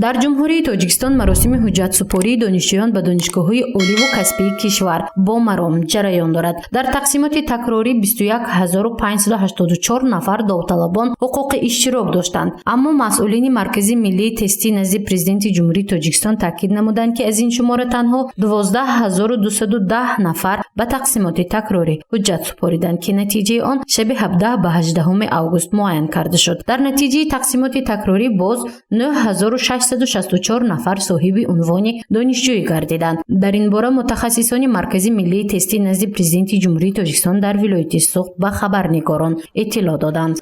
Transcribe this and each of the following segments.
дар ҷумҳурии Тоҷикистон маросими ҳуҷҷатсупории донишҷӯён ба донишгоҳҳои оливу касбии кишвар бо маром ҷараён дорад. Дар тақсимоти такрорӣ 21584 нафар довталабон ҳуқуқи иштирок доштанд. Аммо масъулини Маркази миллии тестӣ назди Президенти Ҷумҳурии Тоҷикистон таъкид намуданд, ки аз ин шумора танҳо 12210 нафар ба тақсимоти такрорӣ ҳуҷҷат супориданд, ки натиҷаи он шаби 17 ба 18 август муайян карда шуд. Дар натиҷаи тақсимоти такрорӣ боз 9664 нафар соҳиби унвони донишҷӯӣ гардиданд. Дар ин бора мутахассисони Маркази миллии тестӣ назди Президенти Ҷумҳурии Тоҷикистон дар вилояти Суғд ба хабарнигорон иттилоъ доданд.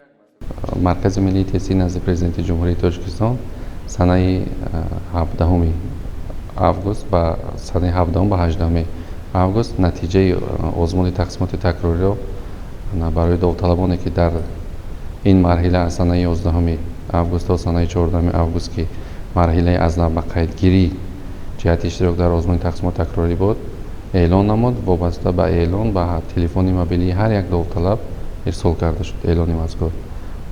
Маркази миллии тестӣ назди Президенти Ҷумҳурии Тоҷикистон санаи 17 август ба санаи 17 ба 18 август натиҷаи озмуни тақсимоти такрориро барои довталабоне ки дар ин марҳила аз санаи 11 август то санаи 14 август ки марҳилаи аз лаб ба қайдгирӣ ҷиҳати иштирок дар озмуни тақсимоти такрорӣ буд, эълон намуд. Вобаста ба эълон ба телефони мобилии ҳар як довталаб ирсол карда шуд эълони мазкур.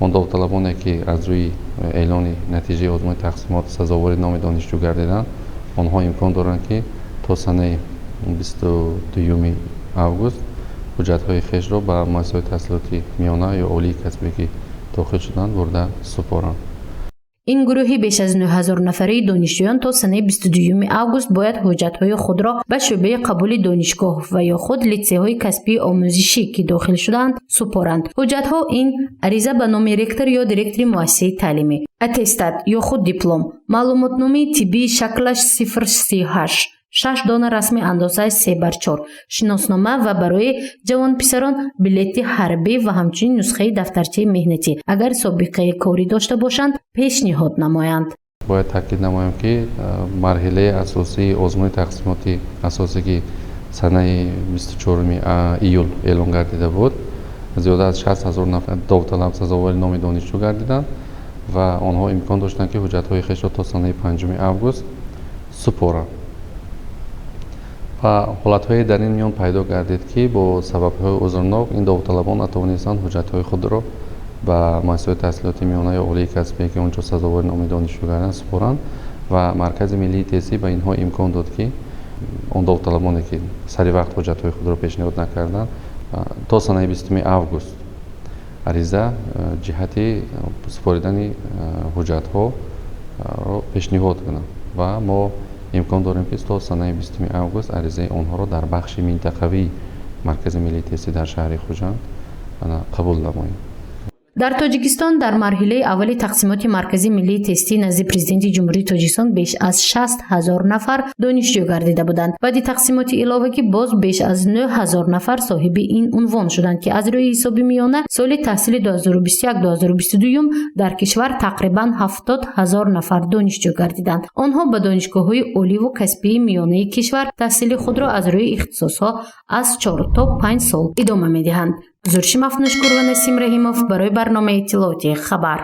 Он довталабоне ки аз рӯи эълони натиҷаи озмуни тақсимот сазовори номи донишҷӯ гардиданд, онҳо имкон доранд ки то санаи 22 август ҳуҷҷатҳои хешро ба муассисаҳои таҳсилоти миёна ё олии касбе ки дохил шуданд бурда супоранд. ин гурӯҳи беш аз 9000 нафараи донишҷӯён то санаи 22 август бояд ҳуҷҷатҳои худро ба шӯъбаи қабули донишгоҳ ва ё худ литсейҳои касбии омӯзишӣ ки дохил шуданд супоранд. ҳуҷҷатҳо ин ариза ба номи ректор ё директори муассисаи таълимӣ, аттестат ё худ диплом, маълумотномаи тиббии шаклаш 038, 6 дона расми андозаи 3/4, шиноснома ва барои ҷавонписарон билети ҳарбӣ ва ҳамчунин нусхаи дафтарчаи меҳнатӣ агар собиқаи корӣ дошта бошанд пешниҳод намоянд. Бояд таъкид намоям, ки марҳилаи асосии озмуни тақсимоти асосӣ ки санаи 24 июл эълон гардида буд, зиёда аз 60000 нафар довталаб сазовори номи донишҷӯ гардиданд ва онҳо имкон доштанд ки ҳуҷҷатҳои хешро то санаи 5 август супоранд. ва ҳолатҳое дар ин миён пайдо гардид, ки бо сабабҳои узрнок ин довталабон натавонистанд ҳуҷҷатҳои худро ба муассисаҳои таҳсилоти миёна ё олии касбе ки онҷо сазовори номи донишҷӯ гардиданд супоранд ва Маркази миллии тестӣ ба инҳо имкон дод, ки он довталабоне ки сари вақт ҳуҷҷатҳои худро пешниҳод накарданд то санаи 20 август ариза ҷиҳати супоридани ҳуҷҷатҳоро пешниҳод кунанд ва мо имкон дорем ки то санаи 20 август аризаи онҳоро дар бахши минтақавии Маркази миллии тестӣ дар шаҳри Хуҷанд қабул намоем. дар Тоҷикистон дар марҳилаи аввали тақсимоти Маркази миллии тестӣ назди Президенти Ҷумҳурии Тоҷикистон беш аз 60000 нафар донишҷӯ гардида буданд. Баъди тақсимоти иловагӣ боз беш аз 9000 нафар соҳиби ин унвон шуданд, ки аз рӯи ҳисоби миёна соли таҳсили 2021-2022 дар кишвар тақрибан 70000 нафар донишҷӯ гардиданд. онҳо ба донишгоҳҳои оливу касбии миёнаи кишвар таҳсили худро аз рӯи ихтисосҳо аз 4 то 5 сол идома медиҳанд. Зурши Мафнушкур ва Насим Раҳимов барои барномаи иттилооти хабар.